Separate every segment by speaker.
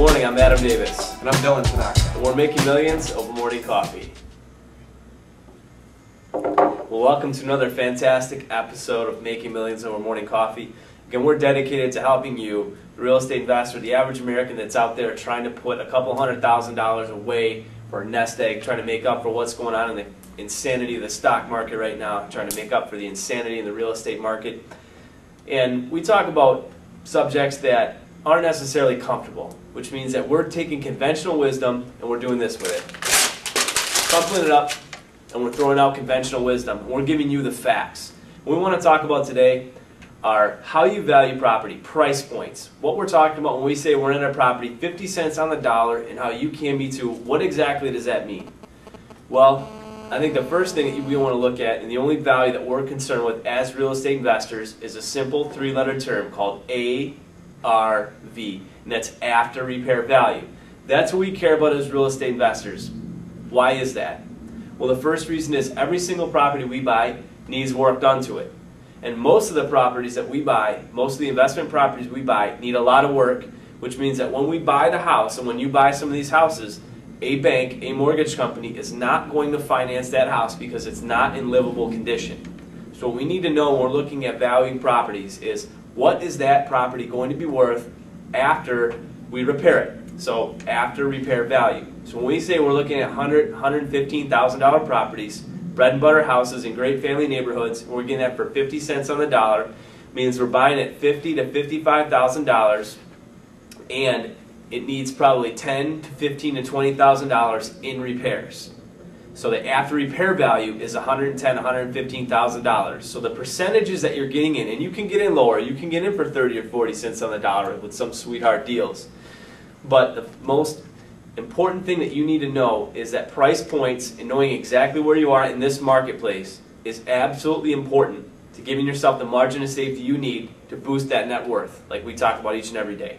Speaker 1: Morning, I'm Adam Davis.
Speaker 2: And I'm Dylan Tanaka.
Speaker 1: And we're making millions over morning coffee. Well, welcome to another fantastic episode of Making Millions Over Morning Coffee. Again, we're dedicated to helping you, the real estate investor, the average American that's out there trying to put a couple $100,000 away for a nest egg, trying to make up for what's going on in the insanity of the stock market right now, trying to make up for the insanity in the real estate market. And we talk about subjects that aren't necessarily comfortable, which means that we're taking conventional wisdom and we're doing this with it. Crumpling it up and we're throwing out conventional wisdom. We're giving you the facts. What we want to talk about today are how you value property, price points. What we're talking about when we say we're in a property 50 cents on the dollar and how you can be too. What exactly does that mean? Well, I think the first thing that we want to look at, and the only value that we're concerned with as real estate investors, is a simple three-letter term called ARV, and that's after repair value. That's what we care about as real estate investors. Why is that? Well, the first reason is every single property we buy needs work done to it. And most of the properties that we buy, most of the investment properties we buy, need a lot of work, which means that when we buy the house, and when you buy some of these houses, a bank, a mortgage company is not going to finance that house because it's not in livable condition. So what we need to know when we're looking at valuing properties is what is that property going to be worth after we repair it? So after repair value. So when we say we're looking at $115,000 properties, bread and butter houses in great family neighborhoods, and we're getting that for 50 cents on the dollar, means we're buying at $50,000 to $55,000, and it needs probably $10,000 to $15,000 to $20,000 in repairs. So the after repair value is $110,000 to $115,000. So the percentages that you're getting in, and you can get in lower, you can get in for 30 or 40 cents on the dollar with some sweetheart deals. But the most important thing that you need to know is that price points and knowing exactly where you are in this marketplace is absolutely important to giving yourself the margin of safety you need to boost that net worth, like we talk about each and every day.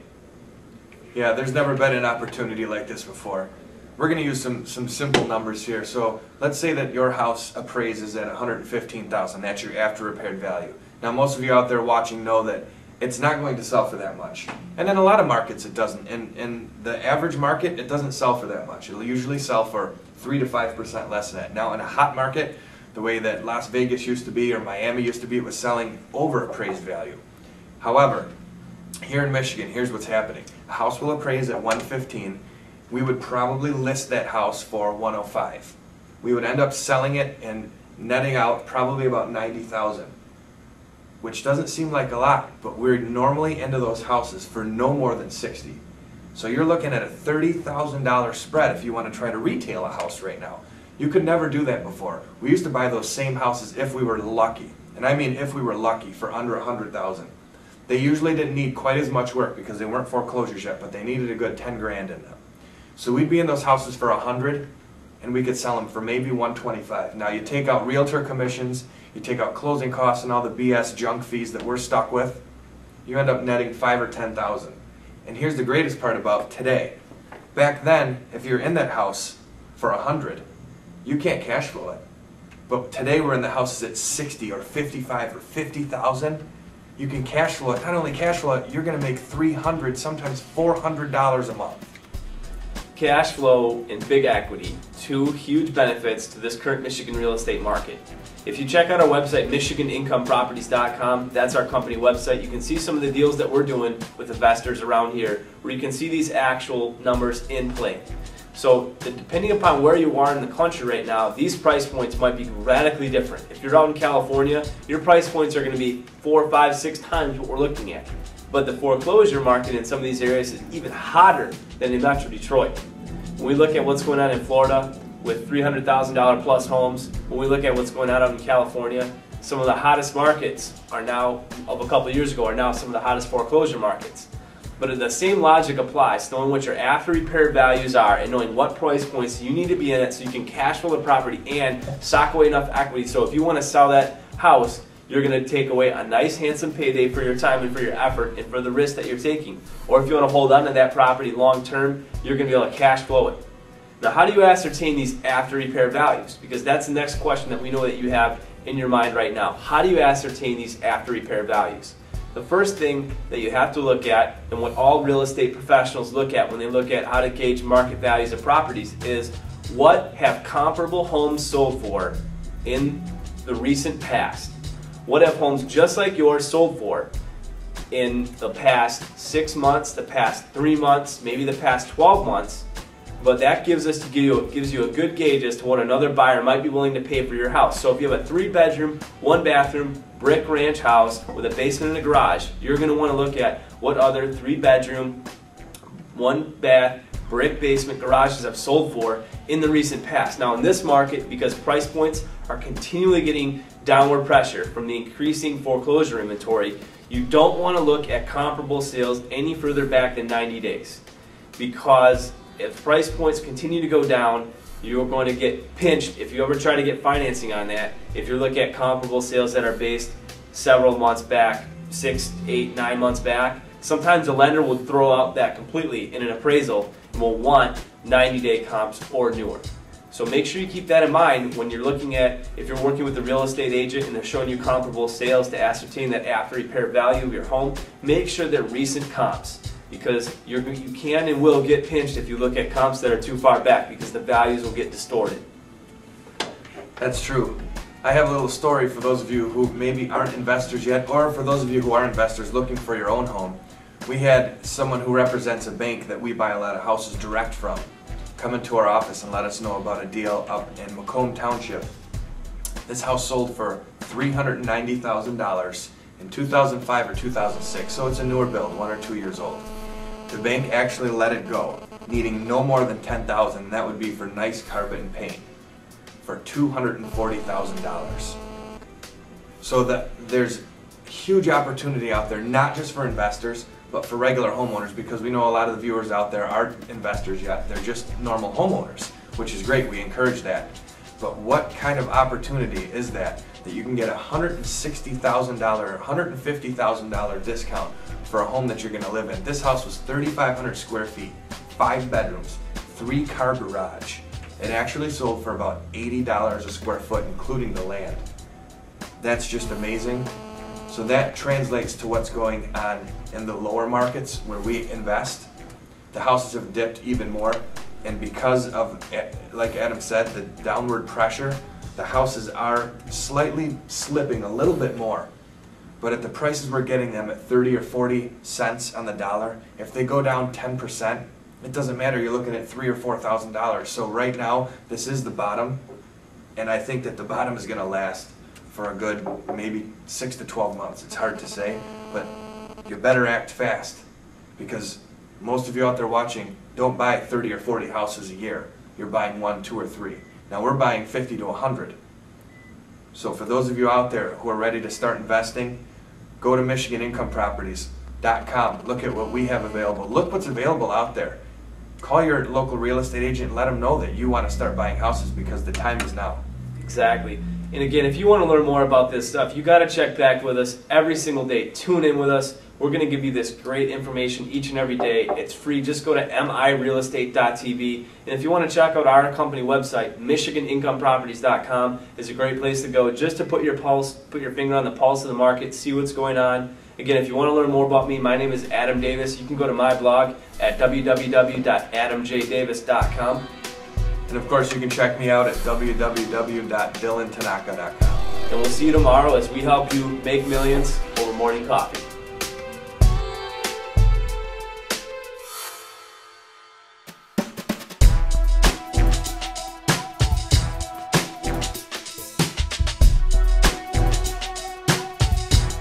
Speaker 2: Yeah, there's never been an opportunity like this before. We're going to use some simple numbers here. So let's say that your house appraises at $115,000. That's your after repaired value. Now most of you out there watching know that it's not going to sell for that much. And in a lot of markets it doesn't. In the average market, it doesn't sell for that much. It'll usually sell for 3 to 5% less than that. Now in a hot market, the way that Las Vegas used to be or Miami used to be, it was selling over appraised value. However, here in Michigan, here's what's happening. A house will appraise at $115,000. We would probably list that house for $105,000. We would end up selling it and netting out probably about $90,000, which doesn't seem like a lot, but we're normally into those houses for no more than $60,000. So you're looking at a $30,000 spread if you want to try to retail a house right now. You could never do that before. We used to buy those same houses if we were lucky, and I mean if we were lucky, for under $100,000. They usually didn't need quite as much work because they weren't foreclosures yet, but they needed a good 10 grand in them. So we'd be in those houses for $100,000, and we could sell them for maybe $125,000. Now you take out realtor commissions, you take out closing costs and all the BS junk fees that we're stuck with, you end up netting $5,000 or $10,000. And here's the greatest part about today. Back then, if you're in that house for $100,000, you can't cash flow it. But today we're in the houses at $60,000 or $55,000 or $50,000. You can cash flow it. Not only cash flow it, you're going to make $300, sometimes $400 a month.
Speaker 1: Cash flow and big equity, two huge benefits to this current Michigan real estate market. If you check out our website, MichiganIncomeProperties.com, that's our company website, you can see some of the deals that we're doing with investors around here, where you can see these actual numbers in play. So depending upon where you are in the country right now, these price points might be radically different. If you're out in California, your price points are going to be 4, 5, 6 times what we're looking at. But the foreclosure market in some of these areas is even hotter than in Metro Detroit. When we look at what's going on in Florida with $300,000 plus homes, when we look at what's going on out in California, some of the hottest markets are now, of a couple of years ago, are now some of the hottest foreclosure markets. But the same logic applies, knowing what your after repair values are and knowing what price points you need to be in it so you can cash flow the property and sock away enough equity. So if you want to sell that house, you're going to take away a nice handsome payday for your time and for your effort and for the risk that you're taking. Or if you want to hold on to that property long term, you're going to be able to cash flow it. Now, how do you ascertain these after repair values? Because that's the next question that we know that you have in your mind right now. How do you ascertain these after repair values? The first thing that you have to look at, and what all real estate professionals look at when they look at how to gauge market values of properties, is what have comparable homes sold for in the recent past. What have homes just like yours sold for in the past 6 months, the past 3 months, maybe the past 12 months? But that gives you a good gauge as to what another buyer might be willing to pay for your house. So if you have a 3-bedroom, 1-bathroom, brick ranch house with a basement and a garage, you're going to want to look at what other 3-bedroom, 1-bath, brick basement garages have sold for in the recent past. Now in this market, because price points are continually getting downward pressure from the increasing foreclosure inventory, you don't want to look at comparable sales any further back than 90 days. Because if price points continue to go down, you're going to get pinched if you ever try to get financing on that. If you're looking at comparable sales that are based several months back, 6, 8, 9 months back, sometimes the lender will throw out that completely in an appraisal and will want 90-day comps or newer. So make sure you keep that in mind when you're looking at, if you're working with a real estate agent and they're showing you comparable sales to ascertain that after repair value of your home, make sure they're recent comps. Because you can and will get pinched if you look at comps that are too far back, because the values will get distorted.
Speaker 2: That's true. I have a little story for those of you who maybe aren't investors yet, or for those of you who are investors looking for your own home. We had someone who represents a bank that we buy a lot of houses direct from come into our office and let us know about a deal up in Macomb Township. This house sold for $390,000 in 2005 or 2006, so it's a newer build, 1 or 2 years old. The bank actually let it go, needing no more than $10,000, and that would be for nice carpet and paint, for $240,000. So there's huge opportunity out there, not just for investors, but for regular homeowners, because we know a lot of the viewers out there aren't investors yet. They're just normal homeowners, which is great. We encourage that. But what kind of opportunity is that you can get a $160,000, $150,000 discount for a home that you're going to live in? This house was 3,500 square feet, 5 bedrooms, 3-car garage. It actually sold for about $80 a square foot, including the land. That's just amazing. So that translates to what's going on in the lower markets where we invest. The houses have dipped even more, and because of, like Adam said, the downward pressure, the houses are slightly slipping a little bit more. But at the prices we're getting them at 30 or 40 cents on the dollar, if they go down 10%, it doesn't matter. You're looking at $3,000 or $4,000. So right now, this is the bottom, and I think that the bottom is going to last for a good maybe 6 to 12 months. It's hard to say, but you better act fast, because most of you out there watching don't buy 30 or 40 houses a year. You're buying 1, 2, or 3. Now we're buying 50 to 100. So for those of you out there who are ready to start investing, go to MichiganIncomeProperties.com. Look at what we have available. Look what's available out there. Call your local real estate agent and let them know that you want to start buying houses, because the time is now.
Speaker 1: Exactly. And again, if you want to learn more about this stuff, you got to check back with us every single day. Tune in with us. We're going to give you this great information each and every day. It's free. Just go to mirealestate.tv. And if you want to check out our company website, MichiganIncomeProperties.com is a great place to go just to put your finger on the pulse of the market, see what's going on. Again, if you want to learn more about me, my name is Adam Davis. You can go to my blog at www.adamjdavis.com.
Speaker 2: And of course, you can check me out at www.dylantanaka.com.
Speaker 1: And we'll see you tomorrow as we help you make millions over morning coffee.